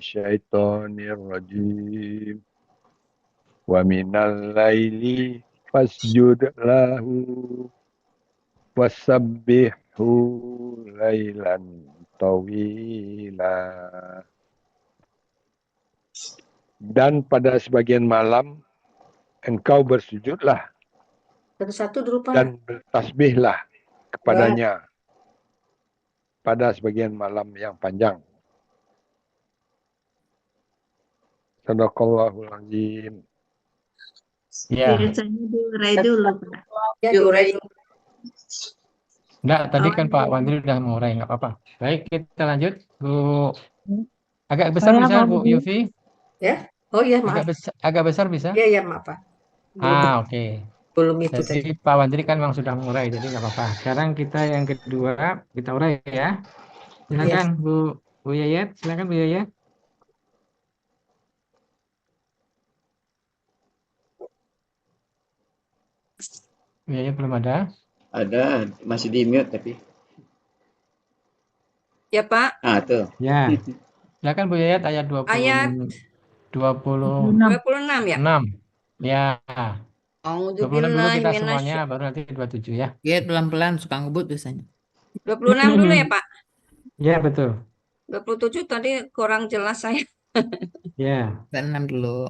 syaitonir rajim. Wa minal laili fasjud lahu wasabbihu lailan tawila. Dan pada sebagian malam engkau bersujudlah Satu-satu dulu, Pak. dan bertasbihlah kepadanya pada sebagian malam yang panjang. Sadaqallahul azim. Ya, Biasanya diurai dulu, Pak. Ya, diurai. enggak, tadi kan Pak Wandri udah mengurai, nggak apa-apa. Baik, kita lanjut. Bu, agak besar Saya bisa Bu Wandri. Yufi? Ya. Oh iya, maaf. Agak besar bisa? Iya, ya, maaf, Pak. Oke. Belum itu Jadi tadi. Pak Wandri kan memang sudah mengurai, jadi nggak apa-apa. Sekarang kita yang kedua, kita urai ya. Silakan Bu Yayat, silakan Bu Yayat. Bu Yayat belum ada. Ada, masih di mute tapi. Ya, Pak. Tuh. Ya. Silakan Bu Yayat ayat 26 ya. Ya. 26 dulu kita A'udzubillahi semuanya, baru nanti 27 ya. Ya, pelan-pelan suka ngebut biasanya. 26 dulu ya, Pak. Ya, betul. 27 tadi kurang jelas saya. Ya. 6 dulu.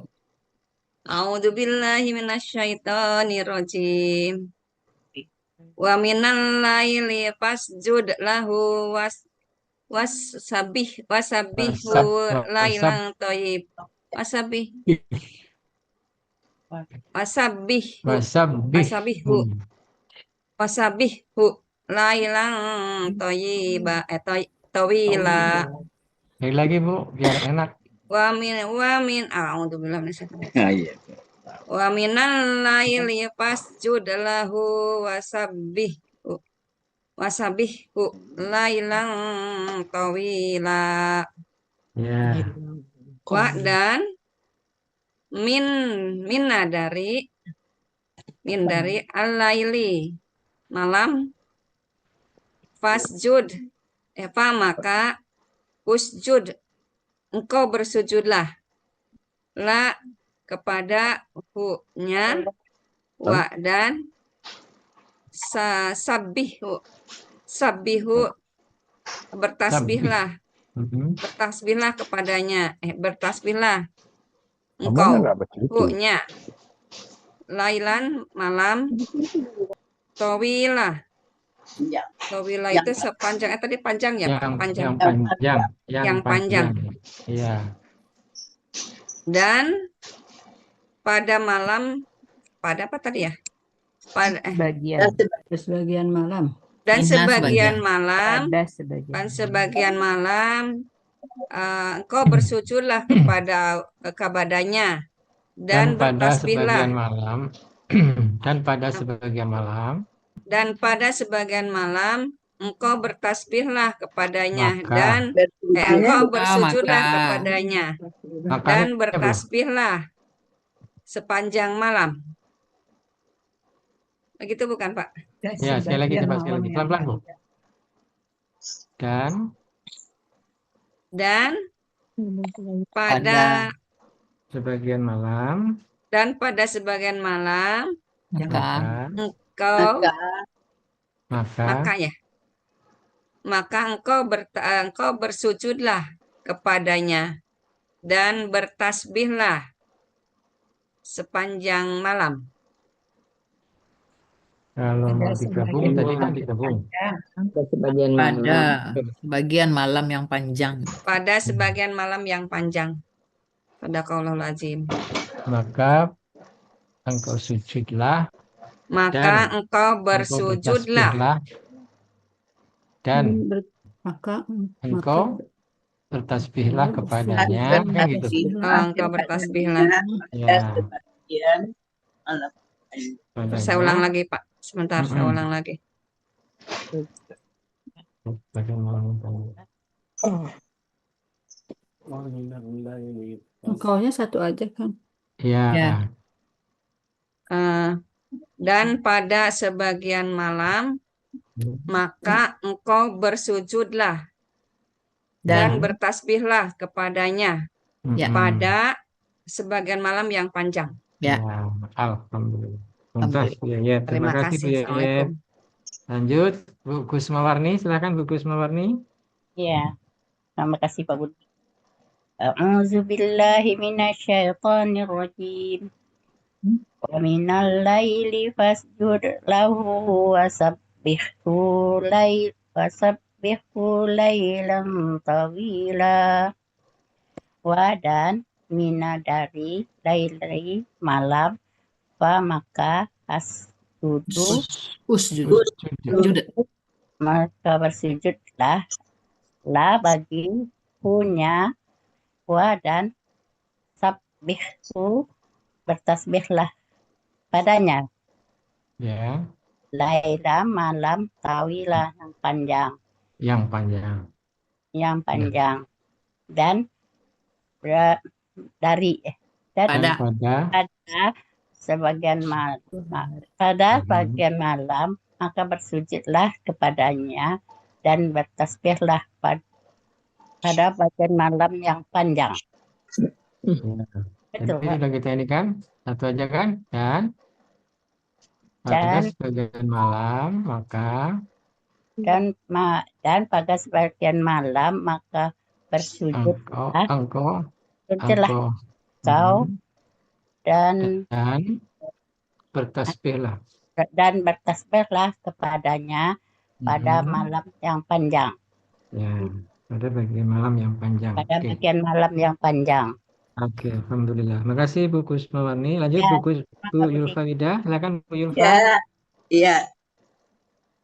A'udzubillahi minasyaitonirrajim. Wa minal laili fasjud lahu wasabbihu lailan thayyib. Wasabbihu lailan thayyiba tawila. Lagi Bu, biar enak. Wa min a'udzubillahi minasyaitonir Iya. wa minal laili fasjud lahu wasabbihu lailan tawila. Ya. Wa dan minna dari al-laili malam fasjud maka usjud engkau bersujudlah la kepada hu-nya wa dan sabbihu bertasbihlah kepadanya bertasbihlah engkau hu-nya lailan malam tawila itu sepanjang tadi panjang ya Pak? Yang panjang. Iya. Dan pada malam pada apa tadi ya? Sebagian malam. Dan sebagian malam engkau bersujudlah kepadanya dan bertasbihlah dan pada sebagian malam engkau bertasbihlah kepadanya dan engkau bersujudlah kepadanya dan bertasbihlah sepanjang malam. Begitu bukan Pak? Ya, sekali lagi pelan-pelan Bu. Dan pada sebagian malam maka engkau bersujudlah kepadanya dan bertasbihlah sepanjang malam. Kalau mau digabung tadi kan digabung. Pada sebagian malam yang panjang. Pada sebagian malam yang panjang. Sadaqallahul azim. Maka engkau sujudlah. Maka engkau bersujudlah. Dan engkau bertasbihlah kepadanya. Kan gitu. Engkau bertasbihlah. Ya. Saya ulang lagi Pak. Sebentar, saya ulang lagi. Engkaunya satu aja kan? Iya. Dan pada sebagian malam maka engkau bersujudlah. dan Dan bertasbihlah kepadanya Ya. pada sebagian malam yang panjang. ya, Alhamdulillah. Tuntas, Bu Yayat. Terima Terima kasih, Bu kasih. Yayat. Assalamualaikum. Lanjut, Bu Kusmawarni. Silakan, Bu Kusmawarni. Ya, terima kasih Pak Budi. A'udzu billahi minasyaitonir rajim. Wa minal laili fasjud lahu wasabbihu lailan tawila. Dan mina dari laili malam maka asjudu usjud. Sujud. maka bersujudlah bagi punya dan sabbihu bertasbihlah padanya Ya, laila malam tawilah yang panjang yang panjang. dan dari Dan Pada. pada sebagian malam maka bersujudlah kepadanya dan bertasbihlah pada bagian malam yang panjang. ya. Betul, Jadi Pak. sudah kita ini kan, satu aja kan, dan pada Dan sebagian malam maka pada sebagian malam maka bersujudlah engkau kau dan dan bertasbihlah. bertasbihlah kepadanya pada malam yang panjang. Ya, pada bagian malam yang panjang. Pada Oke. bagian malam yang panjang. Oke, alhamdulillah. Makasih Bu Kusmawarni. Lanjut Ya, Bu Budi. Yulfawida. Silakan Bu Yulfa. Ya, iya.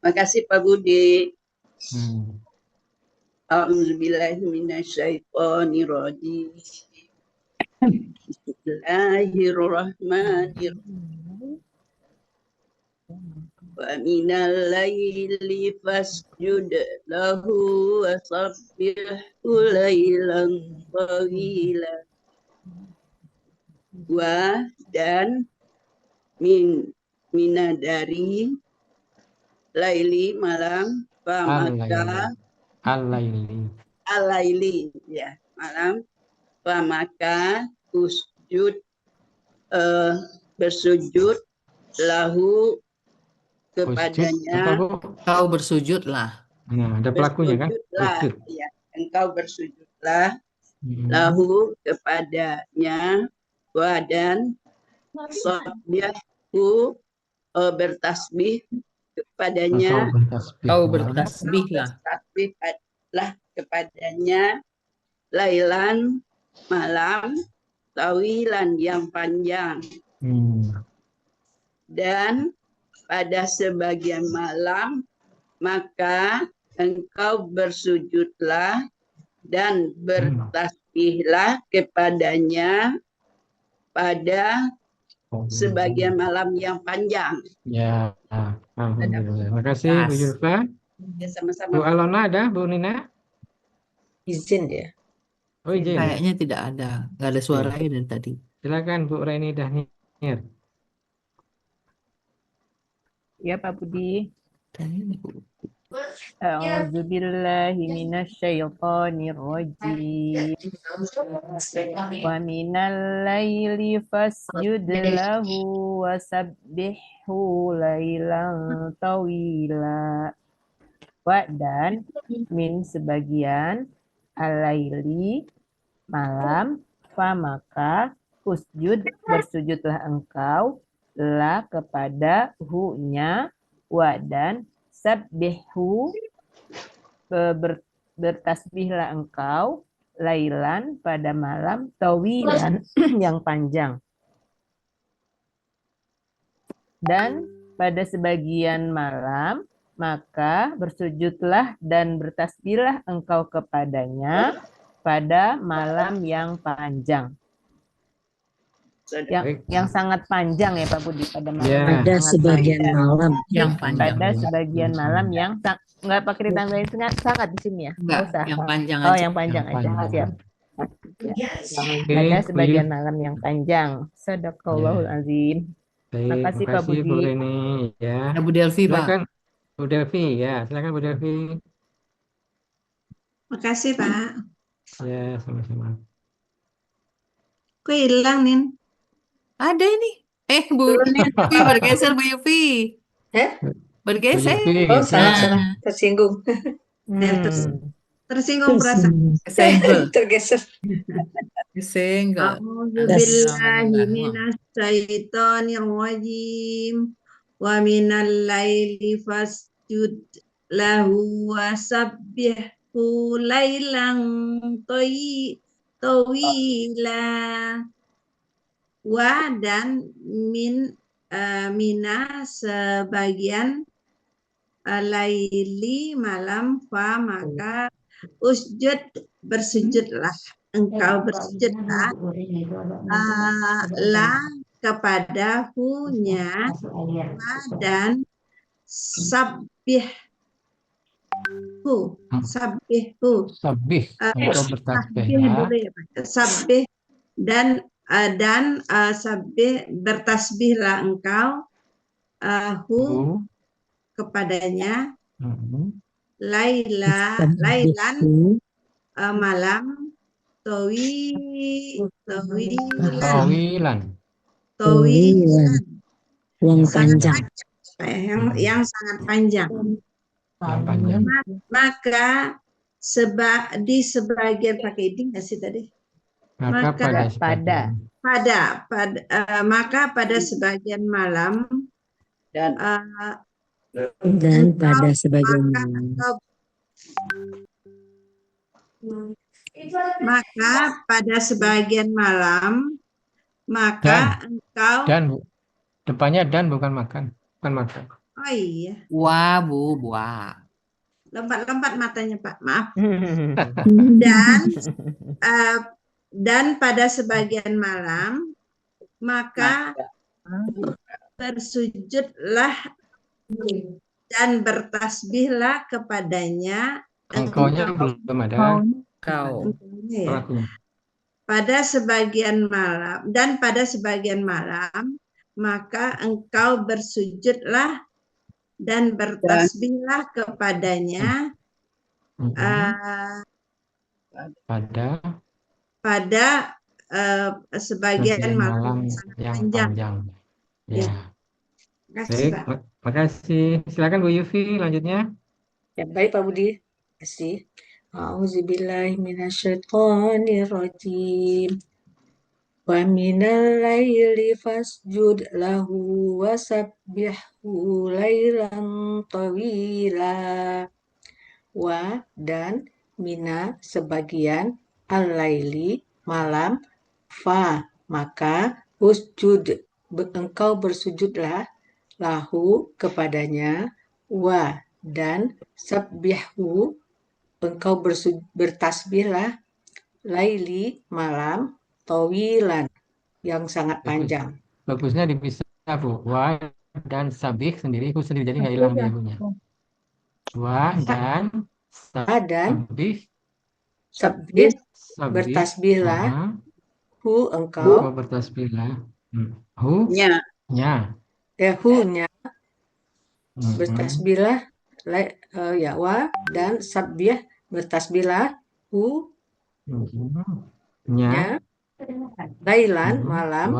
Makasih Pak Budi. A'udzubillahiminasyaitonirrajim. Bismillahirrahmanirrahim. Wa minal laili fasjud lahu wasabbihu lailan tawila. Dan mina dari laili malam maka alaili ya malam maka usjud bersujud lahu kepadanya. Kau bersujudlah. Nah, ada pelakunya kan? Bersujudlah, ya, engkau bersujudlah lahu kepadanya dan sabbihu bertasbih kepadanya. Kau bertasbihlah. Bertasbihlah kepadanya lailan malam tawilan yang panjang. Dan pada sebagian malam maka engkau bersujudlah dan bertasbihlah kepadanya pada sebagian malam yang panjang. Ya, alhamdulillah. Terima kasih Bu Yulfa. Ya, sama-sama. Bu Alona ada, Bu Nina? Izin ya. Oh, izin. Kayaknya tidak ada. Nggak ada suaranya dari tadi. Silakan Bu Raini Dahnir. Ya Pak Budi. A'udzubillahi minasyaitonir rajim. Wa minal laili fasjud lahu wasabbihu lailan tawila. Dan min sebagian alaili malam maka usjud bersujudlah engkau la kepada hu-nya dan sabbihu bertasbihlah engkau lailan pada malam tawilan yang panjang. Dan pada sebagian malam maka bersujudlah dan bertasbihlah engkau kepadanya pada malam yang panjang. Yang sangat panjang ya Pak Budi pada malam pada sebagian malam yang panjang. Pada sebagian malam yang nggak pakai ditambahin sangat di sini ya. Enggak, usah. yang panjang Oh, aja. yang panjang aja. Siap. Ya. Oke, Pada Bu sebagian malam yang panjang. Sadaqallahul azim. Baik, Makasih, Pak makasih Bu Budi. Rini. Ya. Ada Bu Delvi, Pak. Silakan Bu Delvi, ya. Silakan Bu Delvi. Makasih, Pak. Ya, sama-sama. Kok hilang, Nin? Ada ini. Bu Turunin. Yufi bergeser, Bu Yufi. Bu Bergeser. Yufi Oh, geser. salah. Tersinggung. Tersinggung perasaan. Senggol. Tergeser. Senggol. A'udzubillahi minasyaitonirrajim. Wa minal laili fasjud lahu wasabbihu lailan tawila. Wa dan mina sebagian laili malam fa maka usjud bersujudlah engkau bersujudlah la kepada hu-nya dan sabih Sabih, engkau bertasbih sabih dan sabih bertasbihlah engkau hu kepadanya lailan malam tawilan yang panjang. yang sangat panjang. Maka di sebagian pakai ini nggak sih tadi? Maka pada sebagian malam Dan pada sebagian maka pada sebagian malam maka engkau depannya dan bukan makan. Oh iya, Wah, Bu, buah. lompat-lompat matanya Pak, maaf. Dan pada sebagian malam maka bersujudlah dan bertasbihlah kepadanya. Engkaunya belum ada. Kau. Pada sebagian malam dan pada sebagian malam maka engkau bersujudlah dan bertasbihlah kepadanya pada sebagian malam yang panjang. Ya. Makasih, Baik, makasih. Silakan Bu Yufi lanjutnya. Ya, baik Pak Budi. Terima kasih. A'udzubillahi minasyaitonirrajim. Wa minal laili fasjud lahu wasabbihu lailan tawila. Wa dan mina sebagian al-laili malam fa maka usjud engkau bersujudlah lahu kepadanya wa dan sabbihu engkau bertasbihlah laili malam tawilan yang sangat panjang. Bagusnya dipisah Bu. Wa dan sabih sendiri, hu sendiri jadi nggak hilang dia punya. Wa dan sabih bertasbihlah hu engkau bertasbihlah hu nya hu-nya bertasbihlah ya wa dan sabih bertasbihlah hu nya lailan malam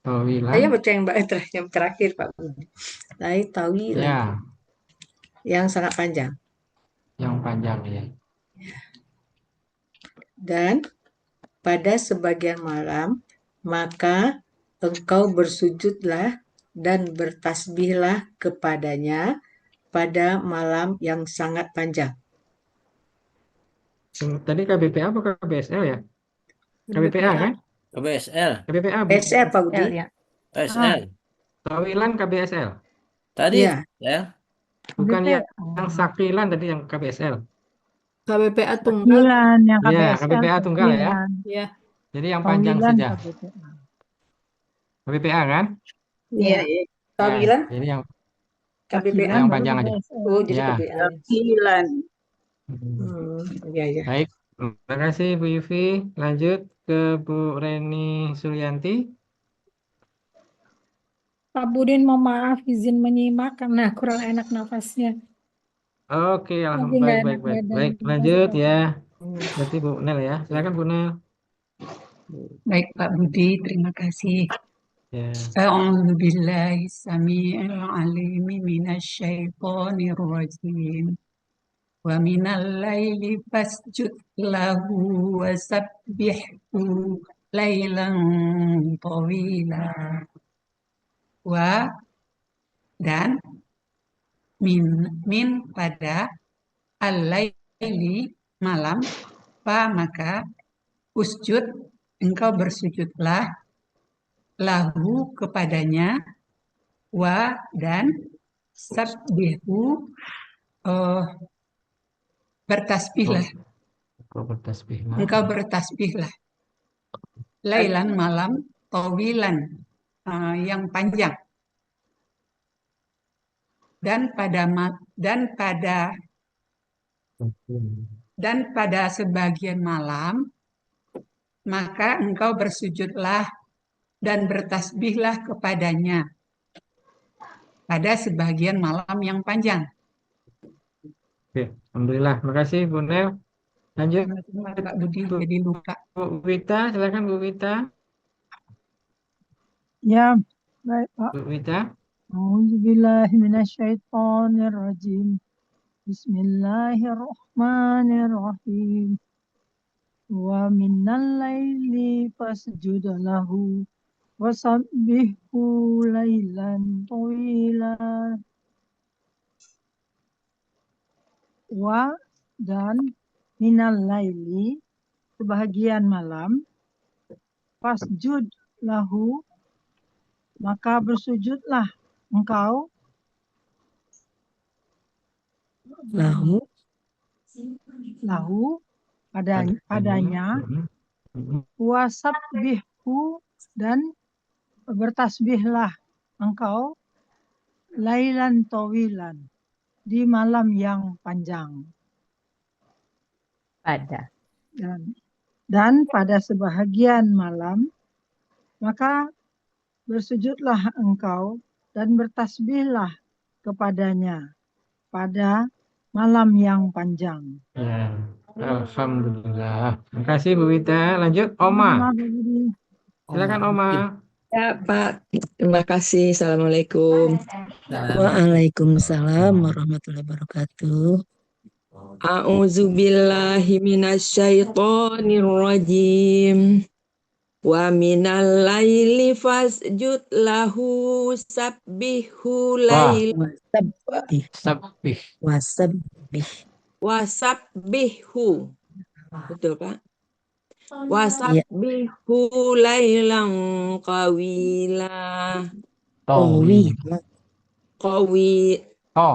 saya baca yang terakhir Pak Budi. Tawilan yang sangat panjang ya. Dan pada sebagian malam maka engkau bersujudlah dan bertasbihlah kepadanya pada malam yang sangat panjang. Tadi KBPA apa KBSL ya? KBPA kan? KBSL. KBPA KBSL Pak Budi. KBSL. Tawilan KBSL. Tadi ya. Bukan yang sakilan tadi yang KBSL. KBPA tunggal. Yang Ya, KBPA tunggal ya. Ya. Jadi yang panjang saja. KBPA kan? Iya. Tawilan. Jadi yang KBPA yang panjang aja. Oh, jadi KBPA. Tawilan. Ya. Baik, terima kasih Bu Yufi. Lanjut ke Bu Reni Sulianti. Pak Budin, mohon maaf izin menyimak karena kurang enak nafasnya. Oke, alhamdulillah, baik. Lanjut ya. Berarti Bu Nel ya. Silakan Bu Nel. Baik Pak Budi, terima kasih. Ya. A'udzu billahi samii'il 'aliim minasyaitonir rajim. Wa minal laili fasjud lahu wa sabbihhu lailan tawila. Wa dan min pada al-laili malam, maka usjud engkau bersujudlah lahu kepadanya, wa dan sabbihu bertasbihlah, engkau bertasbihlah lailan malam, tawilan yang panjang, dan pada sebagian malam maka engkau bersujudlah dan bertasbihlah kepadanya pada sebagian malam yang panjang. Oke, alhamdulillah. Makasih Bu Nel. Lanjut. Pak Budi, jadi lupa. Bu Wita, silakan Bu Wita. Ya, baik Pak. Bu Wita. A'udzubillahi minasyaitonirrajim. Bismillahirrahmanirrahim. Wa minal laili fasjud lahu wa sabbihhu lailan tawila. Wa dan minal laili sebahagian malam, fasjud lahu maka bersujudlah engkau lahu padanya, wasabbihhu dan bertasbihlah engkau lailan tawilan di malam yang panjang. Dan pada sebahagian malam maka bersujudlah engkau dan bertasbihlah kepadanya pada malam yang panjang. Ya, alhamdulillah. Terima kasih Bu Wita. Lanjut Oma. Silakan Oma. Ya Pak, terima kasih. Assalamualaikum. Waalaikumsalam warahmatullahi wabarakatuh. A'udzubillahi minasyaitonirrajim. Wa minal laili fasjud lahu sabbihhu lailan wasabbihhu. Betul Pak? Wasabbihhu lailan qawila. Qawila.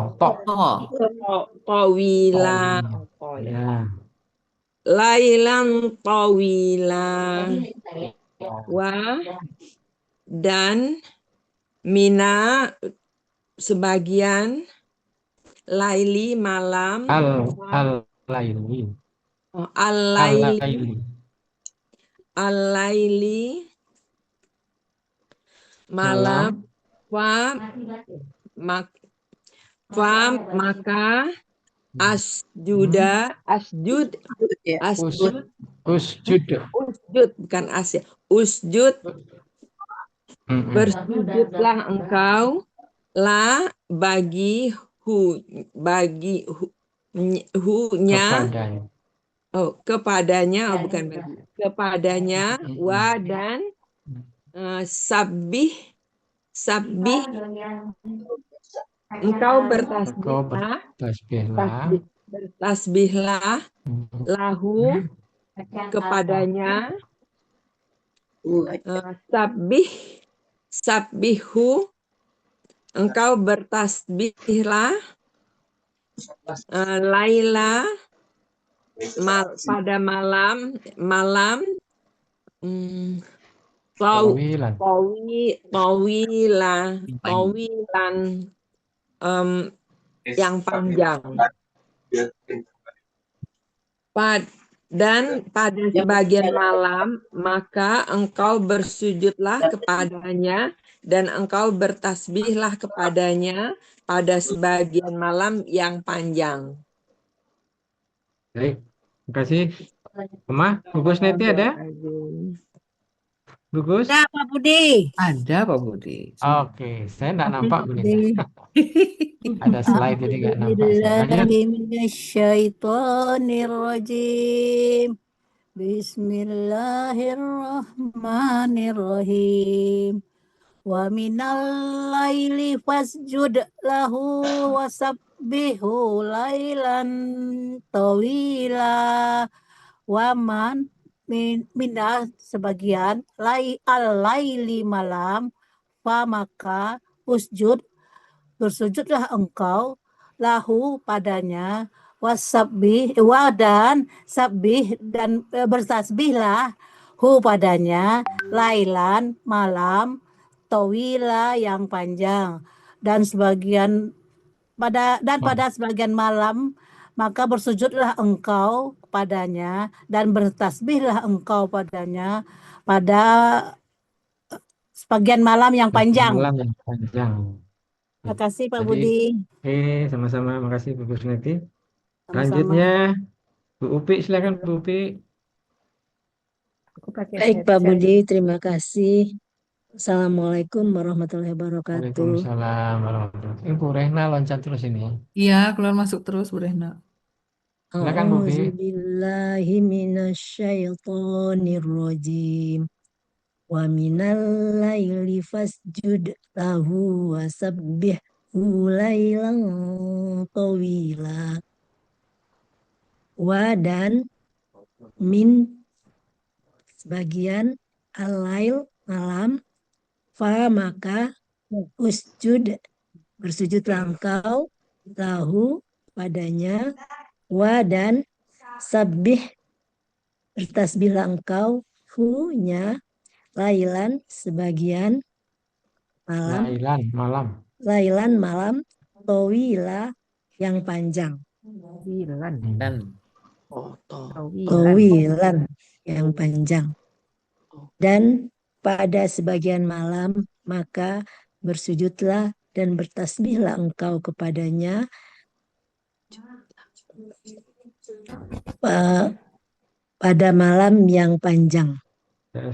Lailan tawila. Wa dan mina sebagian laili malam, al-laili malam, maka usjud bukan asy, usjud bersujudlah engkau la bagi nya kepadanya bukan bagi kepadanya, wa dan sabbih engkau bertasbihlah lahu kepadanya, sabbihhu engkau bertasbihlah laila pada malam tawilan yang panjang. Dan pada sebagian malam maka engkau bersujudlah kepadanya dan engkau bertasbihlah kepadanya pada sebagian malam yang panjang. Baik, terima kasih. Oma, Bu Kusneti ada? Bu Gus? Ada Pak Budi. Ada Pak Budi. Oke, saya nggak nampak Bu Linda. Ada slide jadi nggak nampak saya. Lanjut. Minasyaitonirrajim. Bismillahirrahmanirrahim. Wa minal laili fasjud lahu wasabbihu lailan tawila. Waman minah sebagian al-laili malam, fa maka usjud bersujudlah engkau lahu padanya, wasabbih dan sabbih dan bertasbihlah hu padanya, lailan malam, tawila yang panjang, dan pada sebagian malam maka bersujudlah engkau padanya dan bertasbihlah engkau padanya pada sebagian malam yang panjang. Malam yang panjang. Terima kasih Pak Jadi, Budi. Oke, sama-sama. Makasih Bu Kusneti. Sama-sama. Selanjutnya, Bu Upi, silakan Bu Upi. Baik Pak Budi, terima kasih. Assalamualaikum warahmatullahi wabarakatuh. Waalaikumsalam warahmatullahi wabarakatuh. Bu Rehna loncat terus ini ya. Iya, keluar masuk terus Bu Rehna. Silakan Bu Upi. A'udzubillahi minasyaitonirrajim. Wa minal laili fasjud lahu wasabbihhu lailan tawila. Wa dan min sebagian al-lail malam, fa maka usjud bersujudlah engkau lahu padanya, wa dan sabbih bertasbihlah engkau hu-nya lailan sebagian malam, lailan malam, tawila yang panjang, tawilan yang panjang, dan pada sebagian malam maka bersujudlah dan bertasbihlah engkau kepadanya pada malam yang panjang. Ada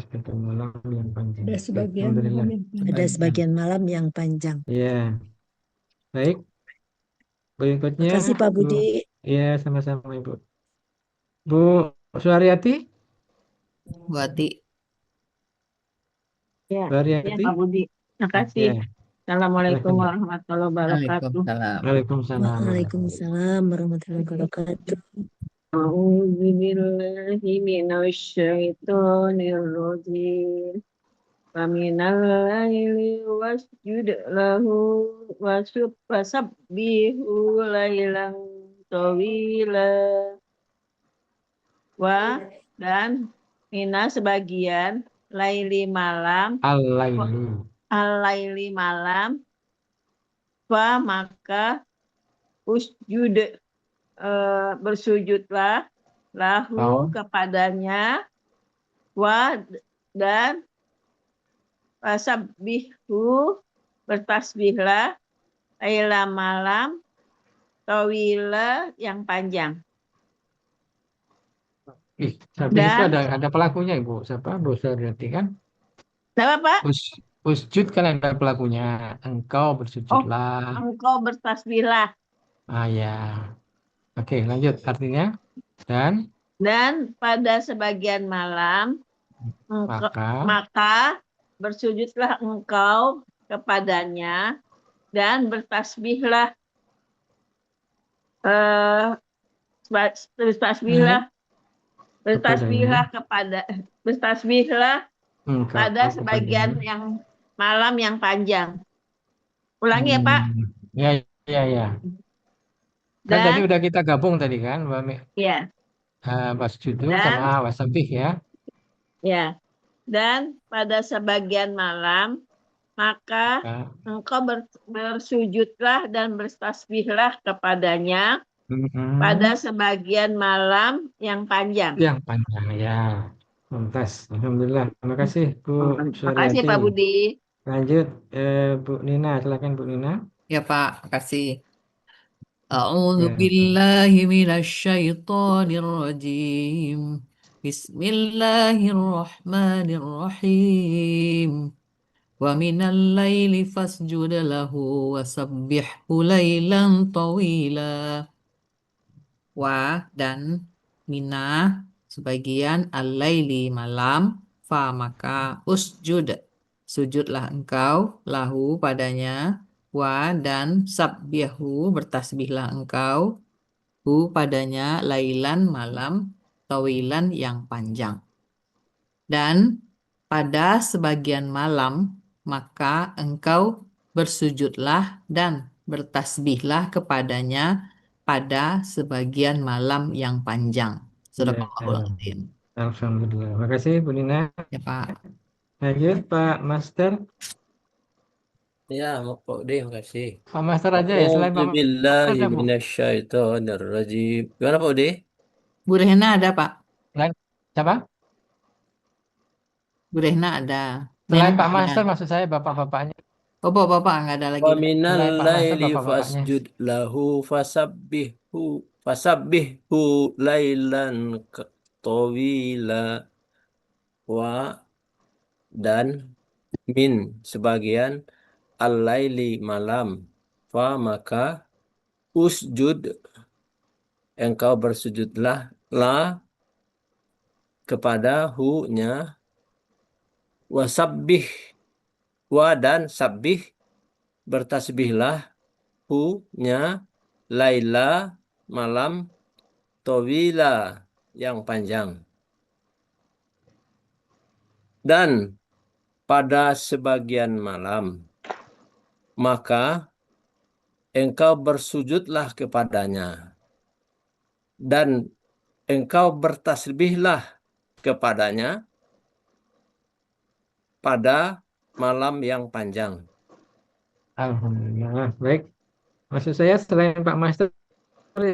sebagian malam yang panjang. Iya. Baik. Berikutnya. Terima kasih Pak Budi. Iya, sama-sama Ibu. Bu Suharyati? Bu Ati. Ya, Suharyati? Pak Budi. Terima kasih. Oke. Assalamualaikum warahmatullahi wabarakatuh. Waalaikumsalam. Waalaikumsalam warahmatullahi wabarakatuh. A'udzubillahi minasyaitonirrajim. Wa minal laili wasjud lahu wasabbihu lailan tawila. Wa dan mina sebagian laili malam, al-laili malam, fa maka usjud bersujudlah lahu kepadanya, wa dan wasabbihu bertasbihlah laila malam, tawila yang panjang. Sabih itu ada pelakunya Ibu. Siapa? Bu Suharyati kan? Siapa Pak? Usjud kan ada pelakunya. Engkau bersujudlah. Engkau bertasbihlah. Ah ya. Oke, lanjut. Artinya dan pada sebagian malam maka bersujudlah engkau kepadanya dan bertasbihlah bertasbihlah pada sebagian yang malam yang panjang. Ulangi ya Pak. Ya. Kan tadi udah kita gabung tadi kan, Iya. Wasjudu sama wasabbih ya. Ya. Dan pada sebagian malam maka engkau bersujudlah dan bertasbihlah kepadanya pada sebagian malam yang panjang. Yang panjang ya. Tuntas. Alhamdulillah. Terima kasih Bu Suharyati. Terima kasih Pak Budi. Lanjut, Bu Nina, silakan Bu Nina. Ya Pak, kasih. A'udzu Ya. billahi minasyaitonir rajim. Bismillahirrahmanirrahim. Wa minal laili fasjud lahu wa sabbihhu lailan tawila. Wa dan mina sebagian al-laili malam, fa maka usjud sujudlah engkau lahu padanya, wa dan sabbihu bertasbihlah engkau hu padanya, lailan malam, tawilan yang panjang. Dan pada sebagian malam maka engkau bersujudlah dan bertasbihlah kepadanya pada sebagian malam yang panjang. Sadaqallahul Azim. Alhamdulillah. Terima kasih Bu Nina. Ya Pak. Lanjut Pak Master. Ya, Pak D, makasih. Pak Master aja ya, selain Pak Master ada Bu. A'udzubillahiminasyaitonirrajim. Gimana Pak D? Bu Rehna ada Pak. Selain siapa? Bu Rehna ada. Selain Nenek Pak ada. Master maksud saya bapak-bapaknya. Oh, Bapak nggak ada lagi. Wa Selain minal Pak Master laili bapak-bapaknya. fasjud lahu fasabbihhu lailan tawila. Wa dan min sebagian al-laili malam, fa maka usjud engkau bersujudlah la kepada hu-nya, wasabbih wa dan sabbih bertasbihlah hu-nya, laila malam, tawila yang panjang. Dan pada sebagian malam maka engkau bersujudlah kepadanya dan engkau bertasbihlah kepadanya pada malam yang panjang. Alhamdulillah. Baik. Maksud saya selain Pak Master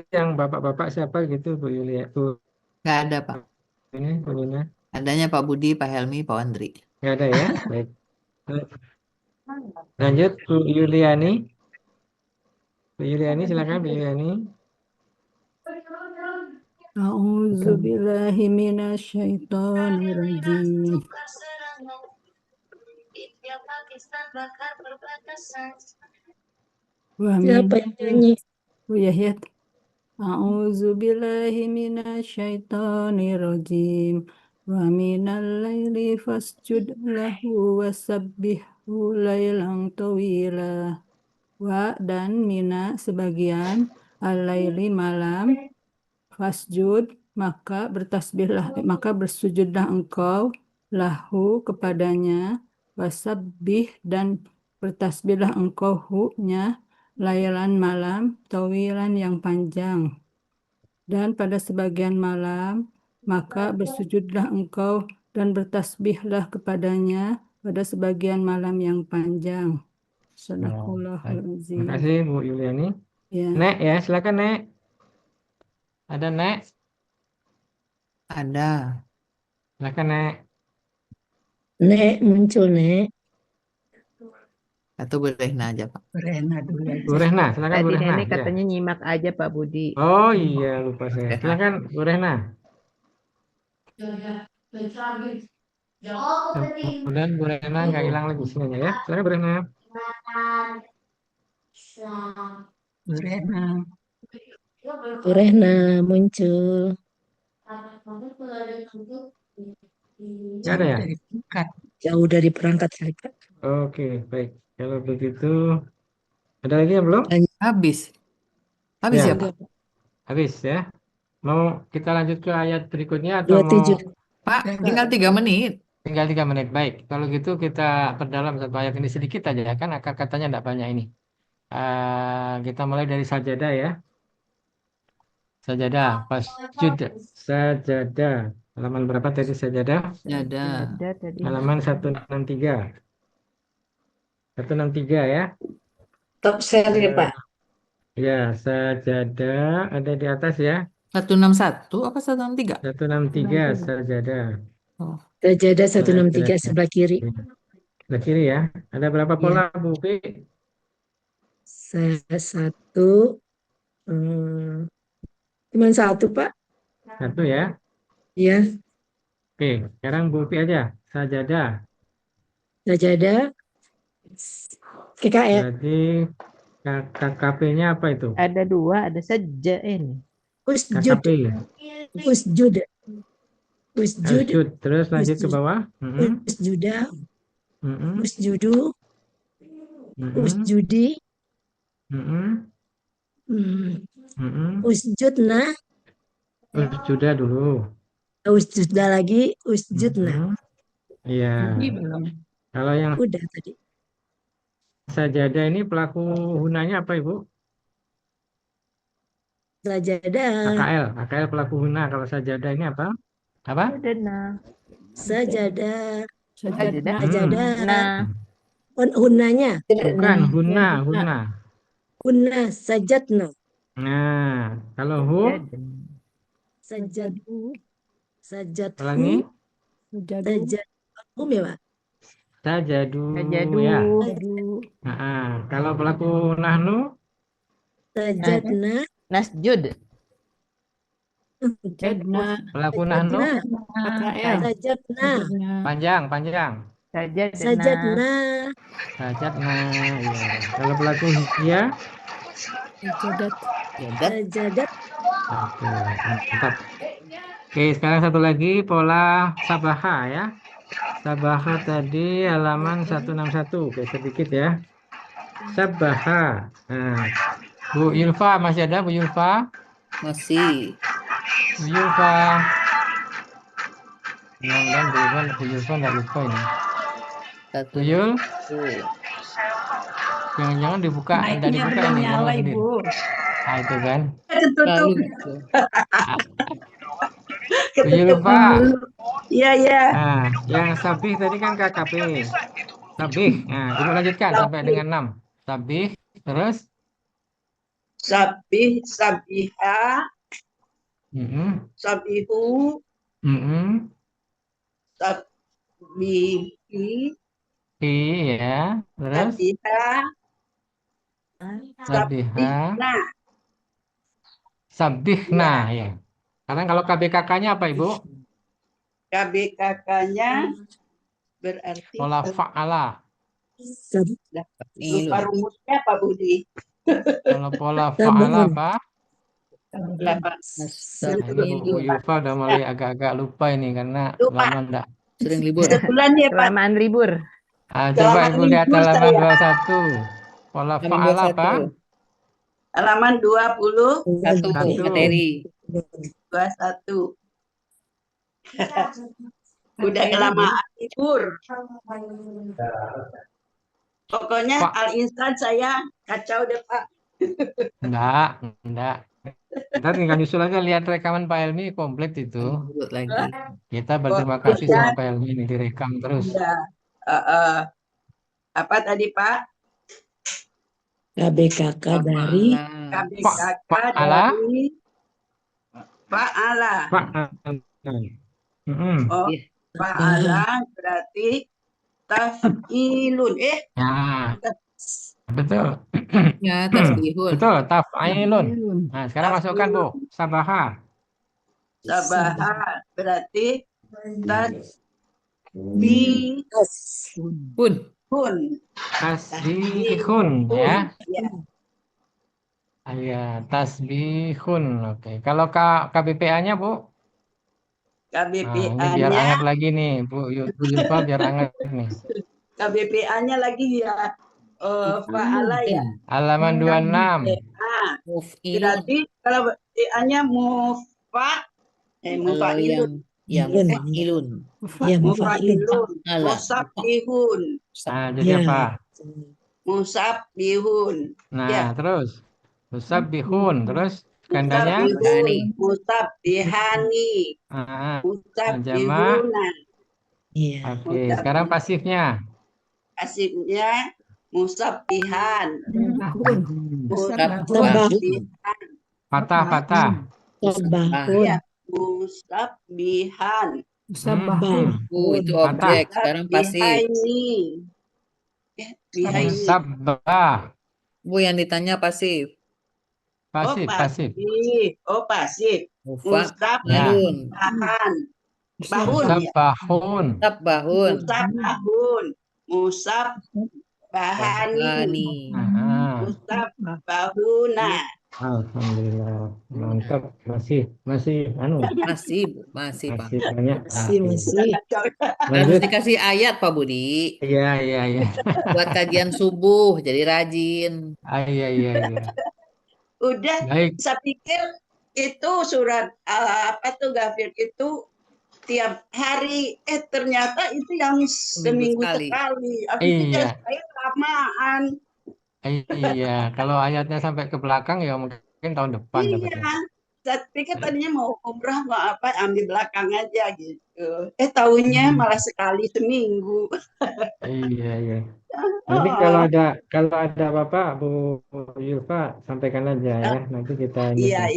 yang bapak-bapak siapa gitu Bu Yulia? Bu Nggak ada Pak. ini Bu Nina. Adanya Pak Budi, Pak Helmi, Pak Andri. Nggak ada ya? Baik. Lanjut Bu Yuliani. Bu Yuliani silakan Bu Yuliani. A'udzu billahi minasyaitonir rajim. Siapa yang nyanyi? Bu Yahya. A'udzu billahi minasyaitonir rajim. Wa minal laili fasjud lahu wasabbihhu lailan tawila. Wa dan mina sebagian al-laili malam, fasjud maka bersujudlah engkau lahu kepadanya, wasabbih dan bertasbihlah engkau hu-nya, lailan malam, tawilan yang panjang. Dan pada sebagian malam maka bersujudlah engkau dan bertasbihlah kepadanya pada sebagian malam yang panjang. Sadaqallahul Azim. Terima kasih Bu Yuliani. Ya. Nek ya, silakan Nek. Ada Nek? Ada. Silakan Nek. Nek muncul Nek. Atau Bu Rehna aja Pak. Bu Rehna dulu aja. Bu Rehna, silakan Bu Tadi Rehna. nenek Ya. katanya nyimak aja Pak Budi. Oh iya, lupa saya. Silakan Bu Rehna. Kemudian Bu Rehna nggak hilang lagi sinyalnya ya. Silakan Bu Rehna. Bu Rehna. Bu Rehna muncul. Nggak ada ya? Dari perangkat. Jauh dari perangkat kali Pak. Oke, baik. Kalau begitu, ada lagi yang belum? Habis. Habis ya Pak? Habis ya. Mau kita lanjut ke ayat berikutnya atau mau 27. Pak, tinggal 3 menit. tinggal 3 menit? Baik. Kalau gitu kita perdalam satu ayat ini sedikit aja ya. Kan akar katanya tidak banyak ini. Kita mulai dari sajadah ya. Sajadah, fasjud, sajadah. Halaman berapa tadi sajadah? Ada. Halaman 163. 163 ya. Top share ya Pak. Ya, sajadah ada di atas ya. 161 apa 163? 163 sajadah. Oh. Sajadah 163 sebelah kiri. Sebelah kiri ya. Ada berapa Ya, pola Bu Upi? saya satu. Cuma satu, Pak. Satu ya. Ya, Oke, sekarang Bu Upi aja. Sajadah. sajadah. KKR. Berarti KKP-nya apa itu? Ada dua, ada saja ini. Usjud. KKP. Usjud. Usjud. Sujud. Terus lanjut ke Usjud. bawah. Usjuda. Mm-mm. Usjudu. Mm-mm. Usjudi. Mm-mm. Hmm, Mm-mm. Usjudna. Sudah dulu. Usjuda lagi. Usjudna. Mm-mm. Iya. Ini belum. Kalau yang Udah tadi. sajadah ini pelaku hunanya apa Ibu? Sajadah. KKL pelaku huna. Kalau sajadah ini apa? Apa? Sajadah. Sajadah. Sajadah. Nah, Hunanya. Bukan huna. Hunna. Sajadna. Nah, kalau hu, Sajadu. Sajadhu. ulangi. Sajadhum ya, Pak? Sajadu. Sajadu. Ya. Nah, kalau pelaku nahnu, Sajadna. Nasjud. Sajadna. pelaku nahnu, KKL. Sajadna. panjang. Sajadna. Sajadna. Ya. Kalau pelaku hiya, Sajadat. Sajadat. oke, mantap. Oke, sekarang satu lagi pola sabaha ya. Sabaha tadi halaman 161. Oke, sedikit ya. Sabaha. Nah, Bu Yulfa masih ada Bu Yulfa? Masih. Bu Yulfa. Mudah-mudahan Bu Yulfa nggak lupa ini. Satu. Bu Yul, Tuh. jangan-jangan dibuka, tidak Mic-nya dibuka belum ini. nyala, ngomong sendiri. Ibu. Nah, itu kan. Lalu gitu. Bu Yulfa. Iya, iya. Nah, yang sabih tadi kan KKP. Sabih. Nah, Ibu lanjutkan sampai dengan 6. Sabih, terus? Sabih, sabiha, Mm-mm. sabihu, Mm-mm. sabihi, Ya, terus? sabiha, Sabiha. sabihna. Sabihna ya. Karena kalau KBKK-nya apa Ibu? KBKK-nya berarti Pola fa'ala. lupa rumusnya Pak Budi. Kalau pola fa'ala apa? Delapan. Nah, ini Bu Yulfa udah mulai agak-agak lupa ini karena Lupa. lama enggak. Sering libur. Sebulan ya Pak. Kelamaan libur. Coba Selamat Ibu lihat libur halaman saya. 21. Pola Halaman fa'ala apa? 21. Halaman 1 Satu. materi. 21. Udah kelamaan libur. Pokoknya Pak. Al-Insan saya kacau deh Pak. Enggak. Kita tinggal nyusul aja lihat rekaman Pak Helmi komplit itu. Lanjut lagi. Kita berterima kasih sama Pak Helmi ini direkam terus. Ya. Apa tadi Pak? KBKK dari KBKK Fa'ala. dari Fa'ala. Oh, Fa'ala berarti taf'ilun. Nah, betul. Ya, tasbihun. Betul, taf'ilun. Nah, sekarang masukkan Bu, sabaha. Sabaha berarti Pun. Tasbihun ya. Ya. Ya, tasbihun. Oke. Kalau KBPA-nya Bu? Nah, ini biar KBPA-nya hangat lagi nih, Bu Yulfa biar hangat nih. KBPA-nya lagi ya. Fa'ala ya. Halaman 26. Berarti kalau PA-nya mufa'ilun. Ya, mufa'ilun. Mufa'ilun. Ala. Musabihun. Nah, jadi apa? Musabihun. Nah, Ya. terus musabbihun, terus gandanya Musabihani. jama'. Musabihuna. Oke, sekarang pasifnya. Pasifnya musabihan. Musabbihan. Patah. Ya, musabbihan. Itu objek. Sekarang pasif. Musabbihaini. Behind. Sabbah. Bu, yang ditanya pasif. Pasif, pasif. Oh, pasif. Mufa, Musab, Ya. bahun. bahan. Bahun ya. Sabbahun. Sabbahun. Musab, bahun. Musab, bahani. Bahani. Aha. Musab, bahuna. Alhamdulillah. Mantap. Masih anu. Masih, Bu. Masih, Pak. Masih banyak. Masih. Harus Lanjut. dikasih ayat, Pak Budi. Iya. Buat kajian subuh, jadi rajin. Iya. Udah, Baik. saya pikir itu surat apa tuh Gafir itu tiap hari. Ternyata itu yang seminggu sekali. sekali. Aku pikir Iya. saya kelamaan. Iya. Kalau ayatnya sampai ke belakang ya mungkin tahun depan dapatnya. Iya, saya pikir tadinya mau umrah mau apa ambil belakang aja gitu. Tahunya malah sekali seminggu. Iya. Nanti kalau ada Bapak Bu Yulfa sampaikan aja ya. Nanti kita Iya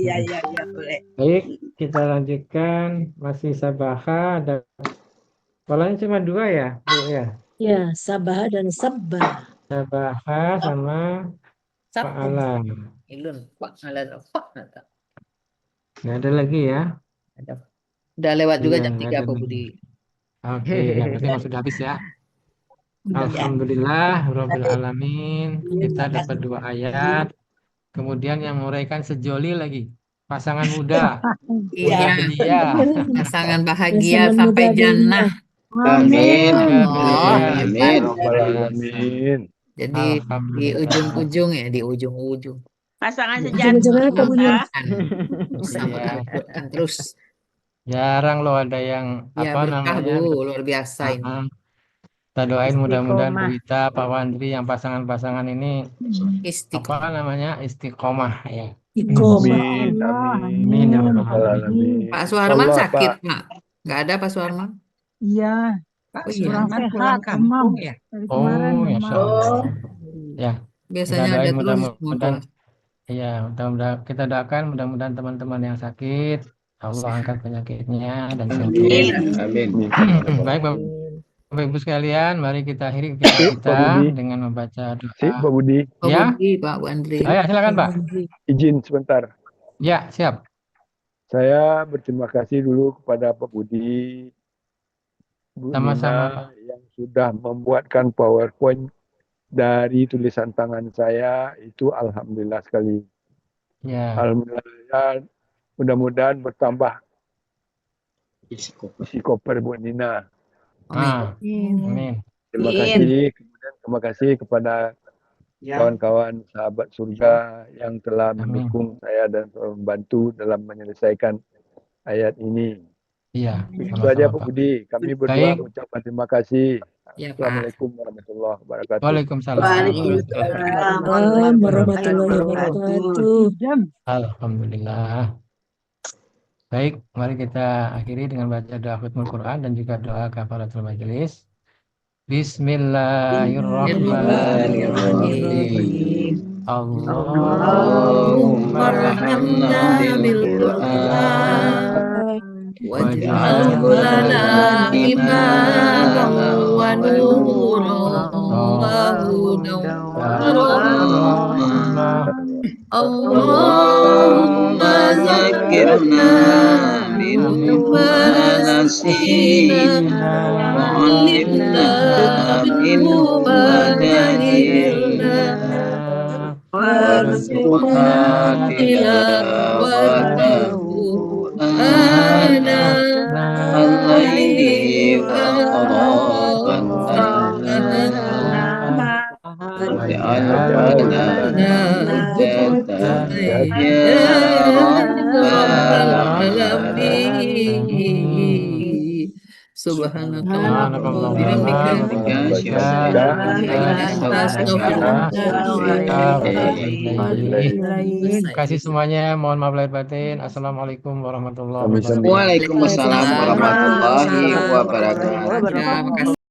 boleh. Baik, kita lanjutkan masih Sabaha dan polanya cuma 2 ya, Bu ya. Ya, Sabah dan Sabbah. Sabaha sama Fa'ala. Ilun, Fa'ala, Fa'ala. Nggak ada lagi ya. Udah lewat juga Iya, jam nggak 3, ada Pak lagi. Budi. Oke, yang penting sudah habis ya. Alhamdulillah, Rabbil Alamin. Kita dapat 2 ayat. Kemudian yang menguraikan sejoli lagi. Pasangan muda. Iya. Belia. Pasangan bahagia Pasangan sampai muda jannah. Amin. Allah. Amin. Alamin. Jadi di ujung-ujung ya, di ujung-ujung. Pasangan Ujung-ujungnya apa, Bu Yul? Bersama Iya. Al-Quran terus. Jarang loh ada yang Ya, apa berkah, namanya. Bu, luar biasa ini. Kita doain mudah-mudahan Bu Istiqomah. Ita, Pak Wandri yang pasangan-pasangan ini Istiqomah. apa namanya istiqomah ya. Amin. Amin ya rabbal alamin. Pak Suharman Allah, sakit, Pak. Pak. Nggak ada Pak Suharman? Iya, Pak kurang Suharman sehat, pulang demam. kampung ya? Dari kemarin Oh, ya demam. Allah. Ya, Biasanya kita ada doain terus mudah-mudahan ngumpul. iya, mudah-mudahan kita doakan mudah-mudahan teman-teman yang sakit Allah angkat penyakitnya dan sembuh. Amin. Baik Bapak Ibu sekalian, mari kita akhiri kegiatan kita dengan membaca doa. Pak Budi. Pak Ya. Budi, Pak Wandri. Ayo, silakan Pak. Izin sebentar. Ya, siap. Saya berterima kasih dulu kepada Pak Budi, Bu Sama-sama, Nina yang sudah membuatkan PowerPoint dari tulisan tangan saya. Itu alhamdulillah sekali. Ya. Alhamdulillah, mudah-mudahan bertambah isi koper Bu Nina. Amin. Terima kasih. Kemudian terima kasih kepada kawan-kawan sahabat surga yang telah mendukung saya dan membantu dalam menyelesaikan ayat ini. Iya. Itu aja Pak Budi. Kami berdua mengucapkan terima kasih. Ya, Assalamualaikum warahmatullahi wabarakatuh. Waalaikumsalam. Waalaikumsalam warahmatullahi wabarakatuh. Alhamdulillah. Baik, mari kita akhiri dengan baca doa khutmul Quran dan juga doa kafaratul majelis. Bismillahirrahmanirrahim. Allahumma arhamna bil Qur'an waj'alhu lana imaman wa nuran wa hudan wa rahmah. Allahumma zakirna bima nasina wa 'allimna minhu ma jahilna warzuqna tilawatahu ana al-laili wa atrafan waj'alna hujjatan ya rabbal alamin. Subhanallah Terima kasih semuanya. Mohon maaf lahir batin. Assalamualaikum warahmatullahi wabarakatuh. Waalaikumsalam warahmatullahi wabarakatuh.